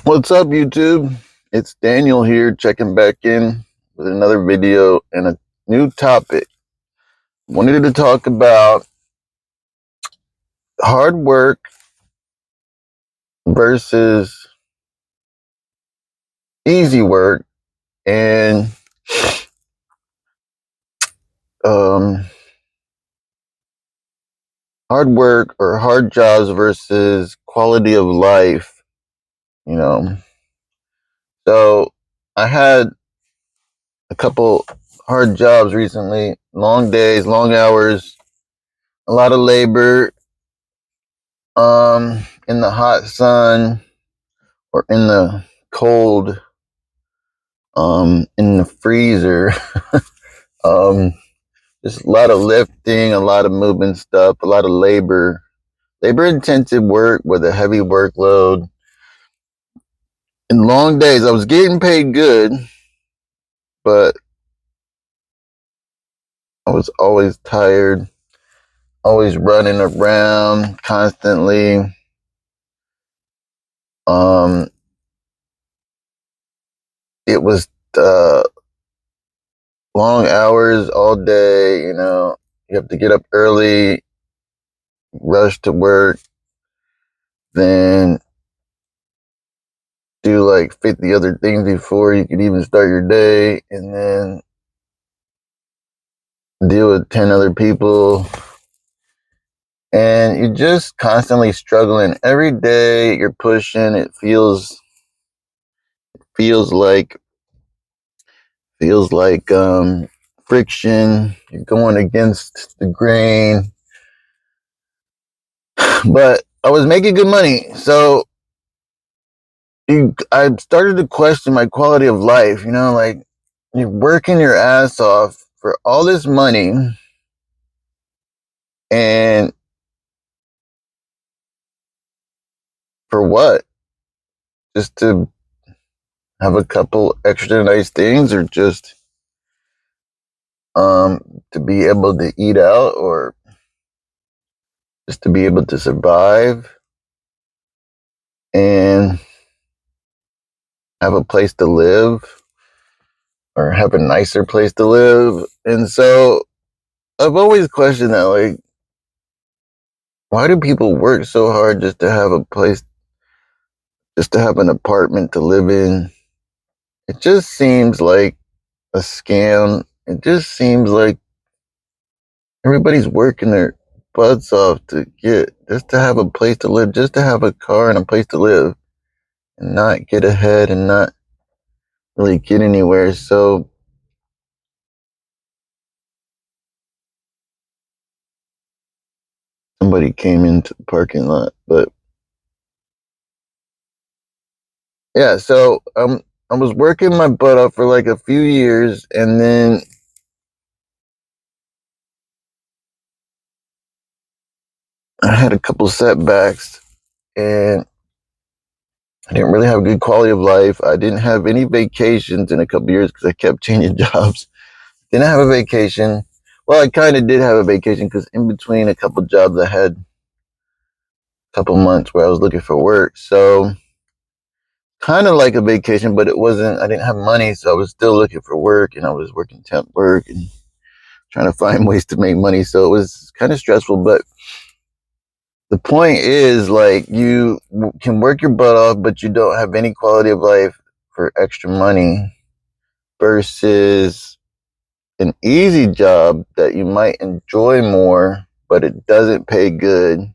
What's up, YouTube? It's Daniel here, checking back in with another video and a new topic. Wanted to talk about hard work versus easy work, and um, hard work or hard jobs versus quality of life. You know, so I had a couple hard jobs recently, long days, long hours, a lot of labor, in the hot sun or in the cold, in the freezer. um, just a lot of lifting, a lot of moving stuff, a lot of labor intensive work with a heavy workload and long days. I was getting paid good, but I was always tired, always running around constantly. Um, it was uh, long hours all day. You have to get up early, rush to work, then do like 50 other things before you could even start your day, and then deal with 10 other people. And you're just constantly struggling. Every day you're pushing. It feels like feels like friction. You're going against the grain. But I was making good money. So I started to question my quality of life, like you're working your ass off for all this money, and for what? Just to have a couple extra nice things, or just to be able to eat out, or just to be able to survive and have a place to live, or have a nicer place to live. And so I've always questioned that, like, why do people work so hard just to have a place, just to have an apartment to live in? It just seems like a scam. It just seems like everybody's working their butts off to get, just to have a place to live, just to have a car and a place to live, and not get ahead and not really get anywhere. So somebody came into the parking lot, but yeah. So I was working my butt off for like a few years, and then I had a couple setbacks, and I didn't really have a good quality of life. I didn't have any vacations in a couple years because I kept changing jobs. Didn't have a vacation. Well, I kind of did have a vacation because in between a couple jobs, I had a couple months where I was looking for work. So kind of like a vacation, but it wasn't. I didn't have money, so I was still looking for work, and I was working temp work and trying to find ways to make money. So it was kind of stressful. But the point is, like, you can work your butt off, but you don't have any quality of life for extra money, versus an easy job that you might enjoy more, but it doesn't pay good.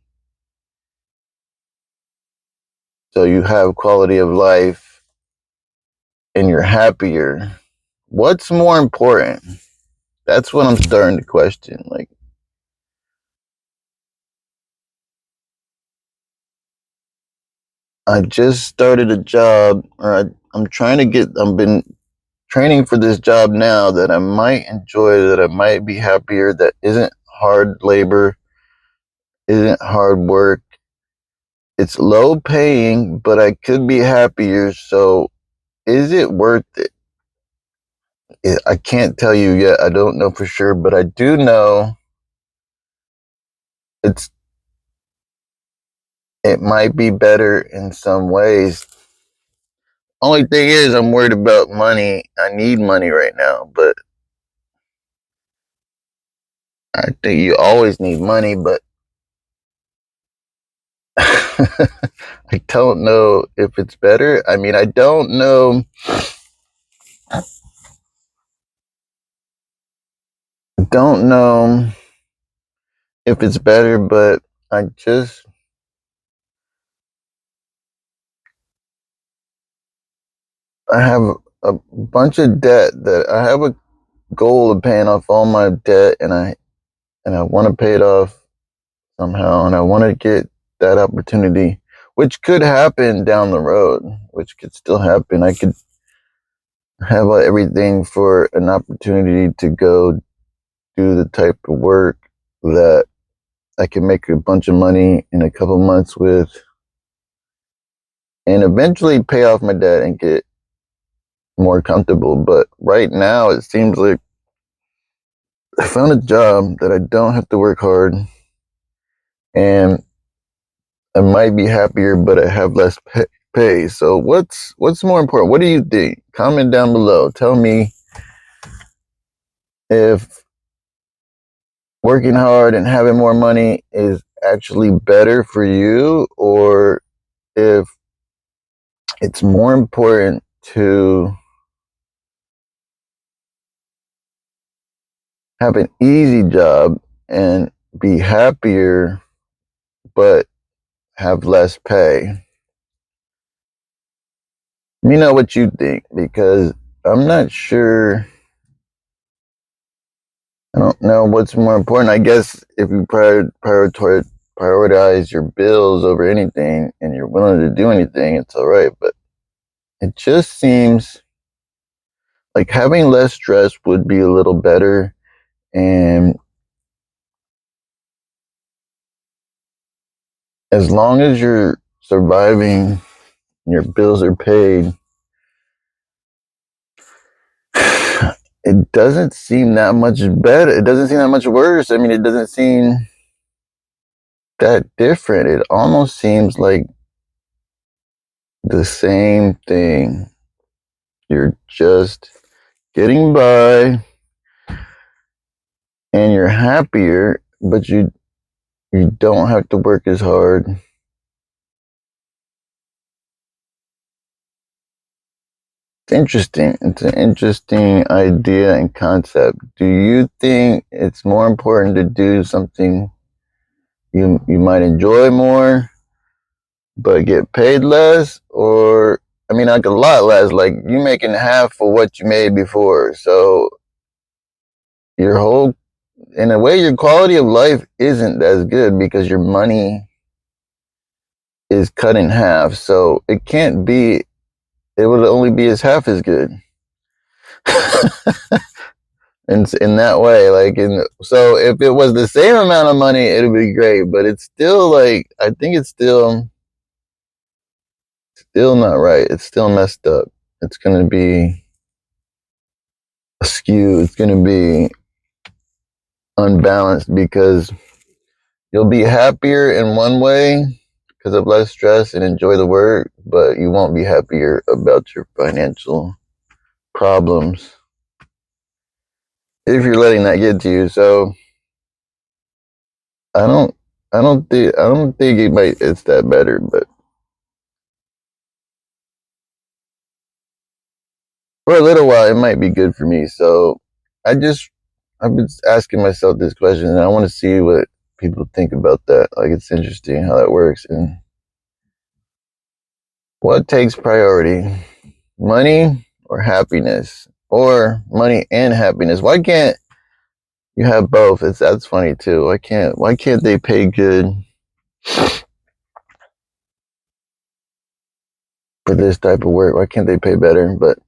So you have quality of life and you're happier. What's more important? That's what I'm starting to question. Like, I just started a job, or I'm trying to get, I've been training for this job now that I might enjoy, that I might be happier, that isn't hard labor, isn't hard work. It's low paying, but I could be happier. So is it worth it? I can't tell you yet. I don't know for sure, but I do know it's it might be better in some ways. Only thing is, I'm worried about money. I need money right now, but I think you always need money, but I don't know if it's better. I mean, I don't know. Don't know if it's better, but I just I have a bunch of debt that I have a goal of paying off all my debt, and I want to pay it off somehow, and I want to get that opportunity, which could happen down the road, which could still happen. I could have everything for an opportunity to go do the type of work that I can make a bunch of money in a couple months with, and eventually pay off my debt and get more comfortable. But right now, it seems like I found a job that I don't have to work hard, and I might be happier, but I have less pay. So what's more important? What do you think? Comment down below. Tell me if working hard and having more money is actually better for you, or if it's more important to have an easy job and be happier but have less pay. Let me know what you think, because I'm not sure. I don't know what's more important. I guess if you prioritize your bills over anything and you're willing to do anything, it's all right. But it just seems like having less stress would be a little better. And as long as you're surviving, your bills are paid, it doesn't seem that much better. It doesn't seem that much worse. I mean, it doesn't seem that different. It almost seems like the same thing. You're just getting by and you're happier, but you don't have to work as hard. It's interesting. It's an interesting idea and concept. Do you think it's more important to do something you might enjoy more but get paid less, or I mean, like a lot less, like you making half for what you made before, so your whole, in a way, your quality of life isn't as good because your money is cut in half, so it can't be, it would only be as half as good. In that way, like, so if it was the same amount of money, it'd be great, but it's still like, I think it's still not right. It's still messed up. It's gonna be askew. It's gonna be unbalanced because you'll be happier in one way because of less stress and enjoy the work, but you won't be happier about your financial problems if you're letting that get to you. So I don't I don't think it's that better, but for a little while it might be good for me. So I just I've been asking myself this question, and I want to see what people think about that. Like, it's interesting how that works, and what takes priority, money or happiness, or money and happiness. Why can't you have both? That's funny too. Why can't they pay good for this type of work? Why can't they pay better? But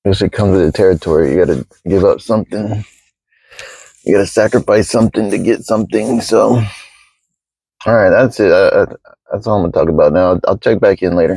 I guess it comes with the territory. You gotta give up something. You gotta sacrifice something to get something. So, all right, that's it. That's all I'm gonna talk about now. I'll check back in later.